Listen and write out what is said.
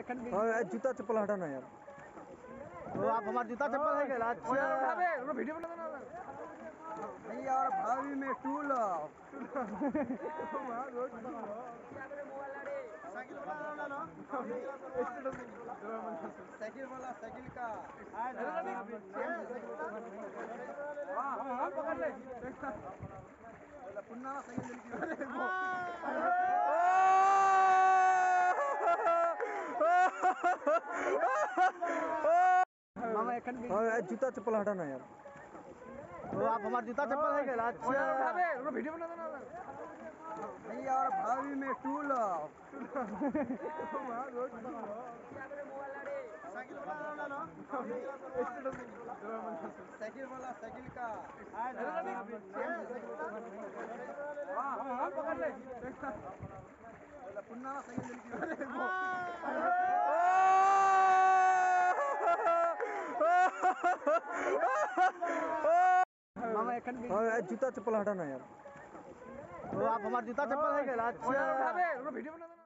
जूता चप्पल हटाना यार। तो आप हमारा जूता चप्पल है क्या? अच्छा वीडियो बना देना भैया और भाभी में टूल साइकिल वाला साइकिल का पकड़ ले पुन्ना साइकिल जूता चप्पल हटाना यार। तो आप हमारा जूता चप्पल है क्या? अच्छा वीडियो बना देना भैया और भाभी में टूल साइकिल वाला साइकिल का पकड़ ले पुन्ना साइकिल जूता चप्पल हटाना यार। तो आप हमारा जूता चप्पल है क्या? अच्छा वीडियो बना देना